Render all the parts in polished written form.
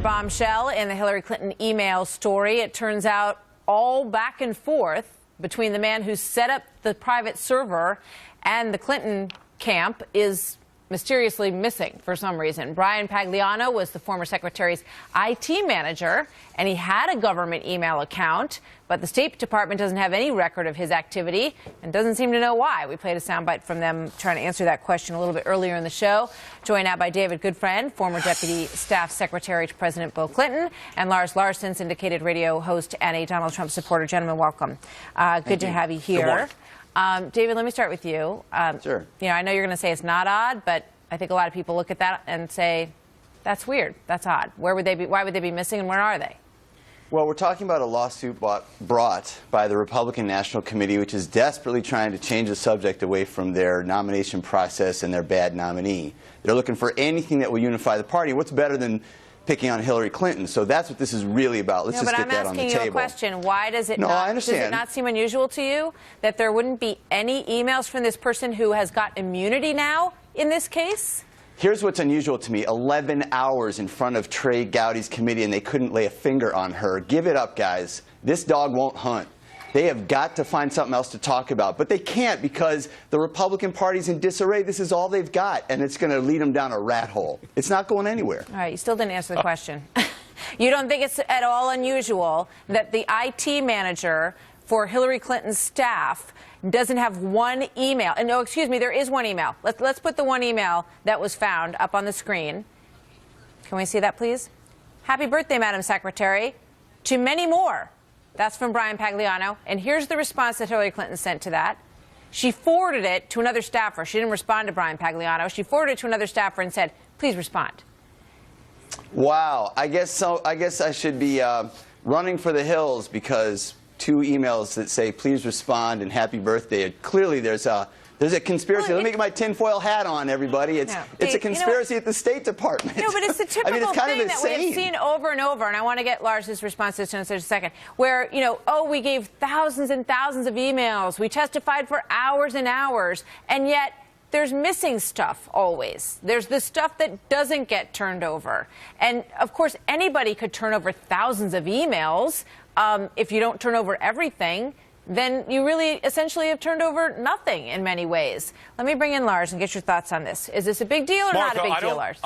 bombshell in the Hillary Clinton email story. It turns out all back and forth between the man who set up the private server and the Clinton camp is mysteriously missing for some reason. Brian Pagliano was the former secretary's IT manager, and he had a government email account, but the State Department doesn't have any record of his activity and doesn't seem to know why. We played a soundbite from them trying to answer that question a little bit earlier in the show. Joined now by David Goodfriend, former Deputy Staff Secretary to President Bill Clinton, and Lars Larson, syndicated radio host and a Donald Trump supporter. Gentlemen, welcome. Good to have you here. David, let me start with you. Sure. You know, I know you're going to say it's not odd, but I think a lot of people look at that and say, that's weird, that's odd. Where would they be? Why would they be missing, and where are they? Well, we're talking about a lawsuit brought by the Republican National Committee, which is desperately trying to change the subject away from their nomination process and their bad nominee. They're looking for anything that will unify the party. What's better than picking on Hillary Clinton? So that's what this is really about. Let's just get that on the table. But I'm asking you a question. Why does it does it not seem unusual to you that there wouldn't be any emails from this person who has got immunity now in this case? Here's what's unusual to me. 11 hours in front of Trey Gowdy's committee, and they couldn't lay a finger on her. Give it up, guys. This dog won't hunt. They have got to find something else to talk about. But they can't, because the Republican Party's in disarray. This is all they've got, and it's going to lead them down a rat hole. It's not going anywhere. All right, you still didn't answer the question. You don't think it's at all unusual that the IT manager for Hillary Clinton's staff doesn't have one email? And no, excuse me, there is one email. Let's put the one email that was found up on the screen. Can we see that, please? Happy birthday, Madam Secretary. To many more. That's from Brian Pagliano. And here's the response that Hillary Clinton sent to that. She forwarded it to another staffer. She didn't respond to Brian Pagliano. She forwarded it to another staffer and said, please respond. Wow. I guess so. I guess I should be running for the hills, because two emails that say please respond and happy birthday. Clearly there's a conspiracy. Well, Let me get my tinfoil hat on, everybody. It's a conspiracy at the State Department. No, but it's the typical it's kind thing of that we have seen over and over, and I want to get Lars's response to this in just a second, where, you know, oh, we gave thousands and thousands of emails, we testified for hours and hours, and yet there's missing stuff always. There's the stuff that doesn't get turned over. And, of course, anybody could turn over thousands of emails. If you don't turn over everything, then you really essentially have turned over nothing in many ways. Let me bring in Lars and get your thoughts on this. Is this a big deal or not a big deal, Lars?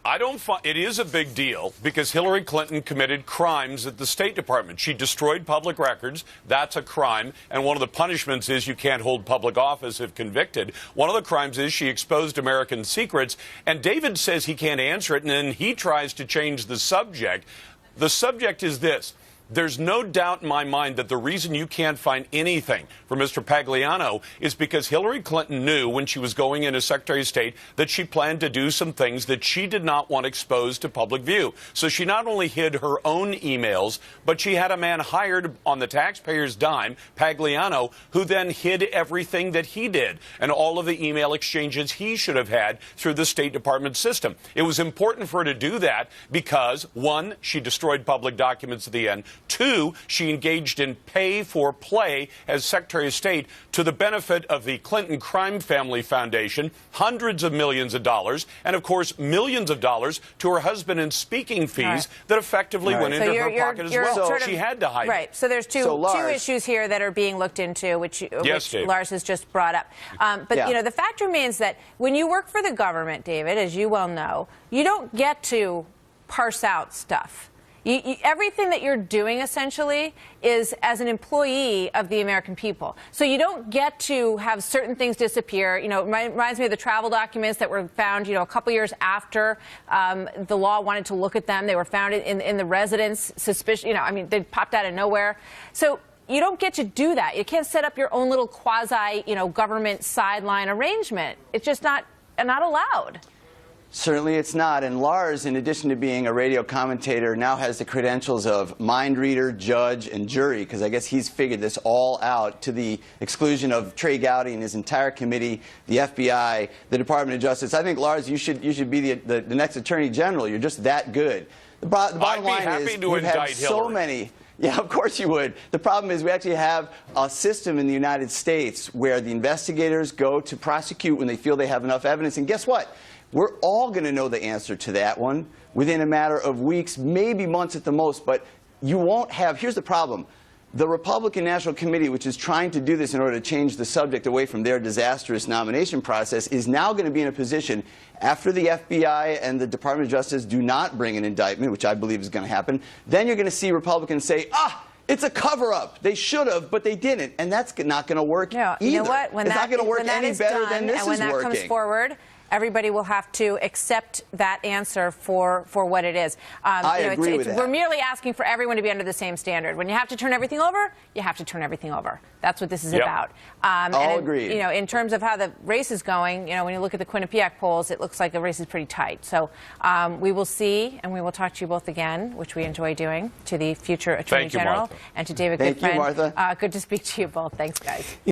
I don't find it is a big deal, because Hillary Clinton committed crimes at the State Department. She destroyed public records. That's a crime. And one of the punishments is you can't hold public office if convicted. One of the crimes is she exposed American secrets. And David says he can't answer it, and then he tries to change the subject. The subject is this. There's no doubt in my mind that the reason you can't find anything from Mr. Pagliano is because Hillary Clinton knew when she was going in as Secretary of State that she planned to do some things that she did not want exposed to public view. So she not only hid her own emails, but she had a man hired on the taxpayer's dime, Pagliano, who then hid everything that he did and all of the email exchanges he should have had through the State Department system. It was important for her to do that because, one, she destroyed public documents at the end. Two, she engaged in pay-for-play as Secretary of State to the benefit of the Clinton Crime Family Foundation, hundreds of millions of dollars, and, of course, millions of dollars to her husband in speaking fees that effectively went into her pocket as well. So she had to hide it. Right. So there's two issues here that are being looked into, which Lars has just brought up. But, you know, the fact remains that when you work for the government, David, as you well know, you don't get to parse out stuff. Everything that you're doing, essentially, is as an employee of the American people. So you don't get to have certain things disappear. You know, it reminds me of the travel documents that were found, you know, a couple years after the law wanted to look at them. They were found in the residence, suspicion. You know, I mean, they popped out of nowhere. So you don't get to do that. You can't set up your own little quasi, you know, government sideline arrangement. It's just not allowed. Certainly it's not. And Lars, in addition to being a radio commentator, now has the credentials of mind reader, judge, and jury, because I guess he's figured this all out, to the exclusion of Trey Gowdy and his entire committee, the FBI, the Department of Justice. I think, Lars, you should be the next Attorney General. You're just that good. The bottom line is we've had so many. Yeah, of course you would. The problem is we actually have a system in the United States where the investigators go to prosecute when they feel they have enough evidence. And guess what? We're all going to know the answer to that one within a matter of weeks, maybe months at the most. But you won't have, here's the problem. The Republican National Committee, which is trying to do this in order to change the subject away from their disastrous nomination process, is now going to be in a position, after the FBI and the Department of Justice do not bring an indictment, which I believe is going to happen, then you're going to see Republicans say, it's a cover-up. They should have, but they didn't. And that's not going to work either. You know what? It's not going to work any better than this is working. And when that comes forward, everybody will have to accept that answer for what it is. I agree with that. We're merely asking for everyone to be under the same standard. When you have to turn everything over, you have to turn everything over. That's what this is about. All agreed. You know, in terms of how the race is going, you know, when you look at the Quinnipiac polls, it looks like the race is pretty tight. So we will see, and we will talk to you both again, which we enjoy doing, to the future Attorney General, Martha. and to David Thank Goodfriend. you, Martha. Good to speak to you both. Thanks, guys.